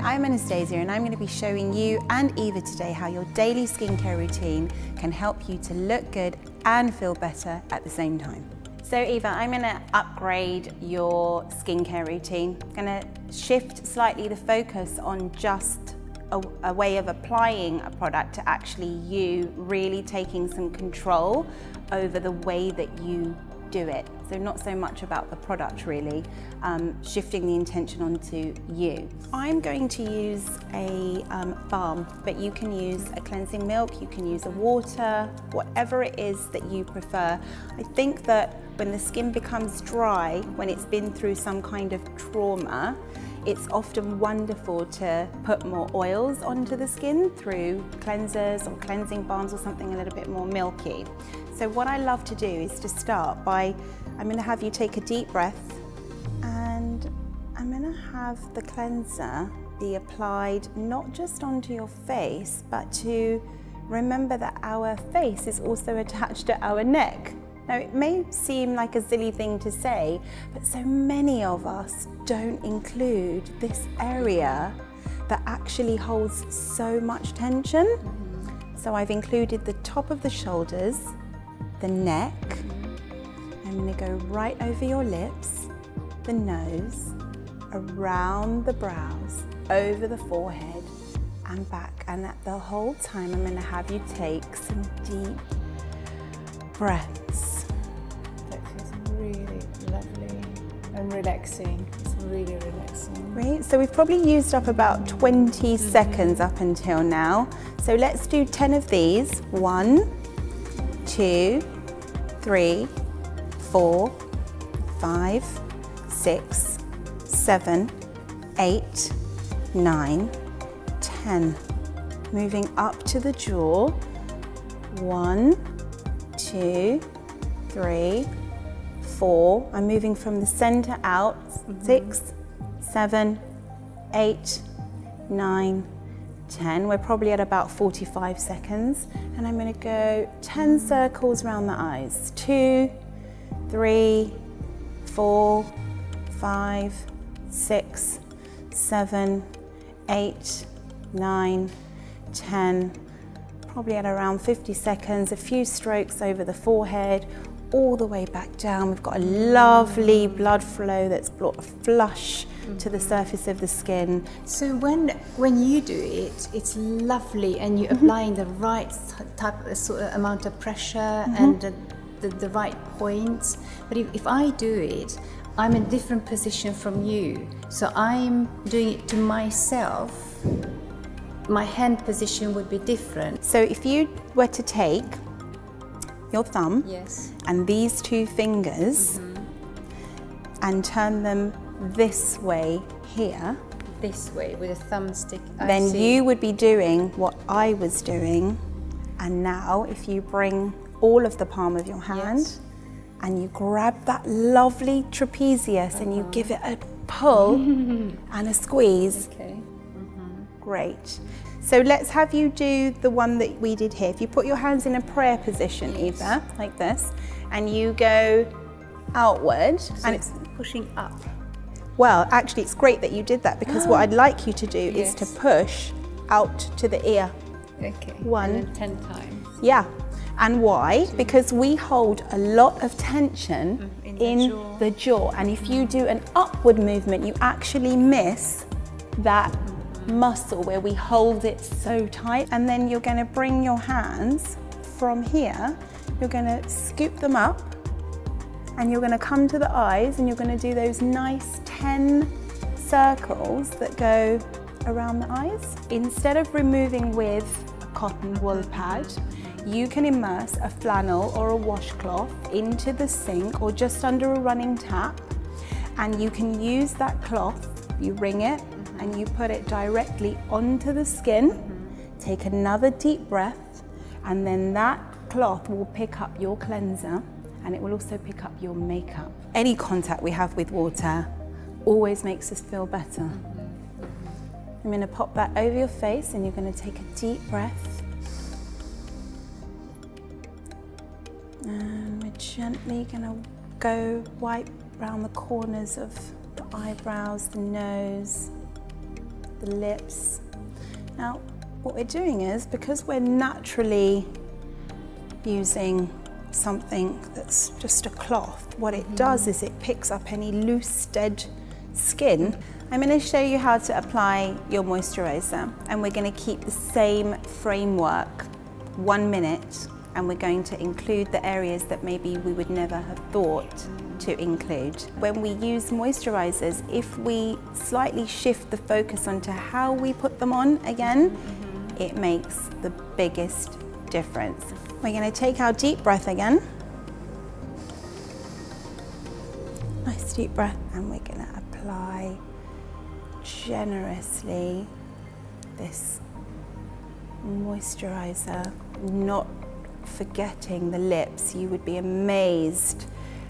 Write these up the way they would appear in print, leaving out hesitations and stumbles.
I'm Anastasia and I'm going to be showing you and Eva today how your daily skincare routine can help you to look good and feel better at the same time. So Eva, I'm going to upgrade your skincare routine. I'm going to shift slightly the focus on just a way of applying a product to actually you really taking some control over the way that you do it. So not so much about the product really, shifting the intention onto you. I'm going to use a balm, but you can use a cleansing milk, you can use a water, whatever it is that you prefer. I think that when the skin becomes dry, when it's been through some kind of trauma, it's often wonderful to put more oils onto the skin through cleansers or cleansing balms or something a little bit more milky. So what I love to do is to start by, I'm going to have you take a deep breath and I'm going to have the cleanser be applied not just onto your face, but to remember that our face is also attached to our neck. Now it may seem like a silly thing to say, but so many of us don't include this area that actually holds so much tension. So I've included the top of the shoulders, the neck. I'm going to go right over your lips, the nose, around the brows, over the forehead and back. And at the whole time I'm going to have you take some deep breaths. That feels really lovely and relaxing. It's really relaxing. Great, so we've probably used up about 20 seconds up until now. So let's do 10 of these. 1, 2, 3, 4, 5, 6, 7, 8, 9, 10. Moving up to the jaw. 1, 2, 3, 4. I'm moving from the center out. 6, 7, 8, 9, 10. We're probably at about 45 seconds. And I'm going to go 10 circles around the eyes. 2, 3, 4, 5, 6, 7, 8, 9, 10. Probably at around 50 seconds, a few strokes over the forehead, all the way back down. We've got a lovely blood flow that's brought a flush to the surface of the skin. So when you do it, it's lovely and you're applying the right type of amount of pressure and the right points. But if I do it, I'm in a different position from you. So I'm doing it to myself. My hand position would be different. So if you were to take your thumb and these two fingers and turn them this way here, this way with a thumbstick, then you would be doing what I was doing. And now if you bring all of the palm of your hand and you grab that lovely trapezius and you give it a pull and a squeeze. Okay. Great. So let's have you do the one that we did here. If you put your hands in a prayer position, Eva, like this, and you go outward. So and it's pushing up. Well, actually it's great that you did that because what I'd like you to do is to push out to the ear. Okay. 1. And then 10 times. Yeah. And why? Because we hold a lot of tension in the jaw. And if you do an upward movement, you actually miss that muscle where we hold it so tight. And then you're going to bring your hands from here, you're going to scoop them up and you're going to come to the eyes and you're going to do those nice 10 circles that go around the eyes. Instead of removing with a cotton wool pad, you can immerse a flannel or a washcloth into the sink or just under a running tap, and you can use that cloth, you wring it and you put it directly onto the skin. Take another deep breath and then that cloth will pick up your cleanser and it will also pick up your makeup. Any contact we have with water always makes us feel better. I'm going to pop that over your face and you're going to take a deep breath. And we're gently going to go wipe around the corners of the eyebrows, the nose, the lips. Now, what we're doing is, because we're naturally using something that's just a cloth, what it does is it picks up any loose, dead skin. I'm going to show you how to apply your moisturiser, and we're going to keep the same framework, 1 minute, and we're going to include the areas that maybe we would never have thought to include. When we use moisturisers, if we slightly shift the focus onto how we put them on again, it makes the biggest difference. We're going to take our deep breath again. Nice deep breath, and we're going to apply generously this moisturiser, not forgetting the lips. You would be amazed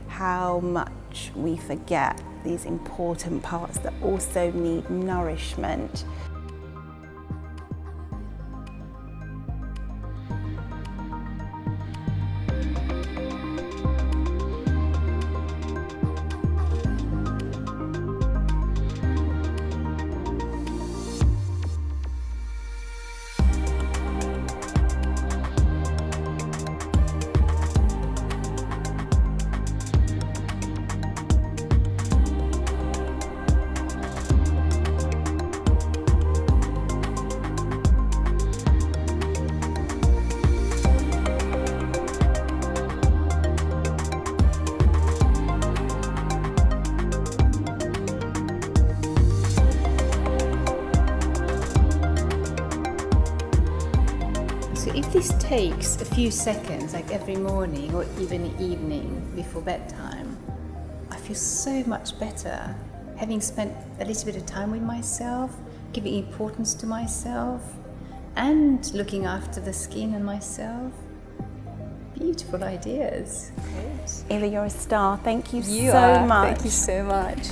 how much we forget these important parts that also need nourishment. So if this takes a few seconds, like every morning or even evening before bedtime, I feel so much better, having spent a little bit of time with myself, giving importance to myself, and looking after the skin and myself. Beautiful ideas. Great. Eva, you're a star. Thank you so much. Thank you so much.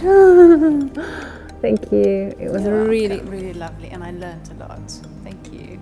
Thank you. It was really, really lovely, and I learnt a lot. Thank you.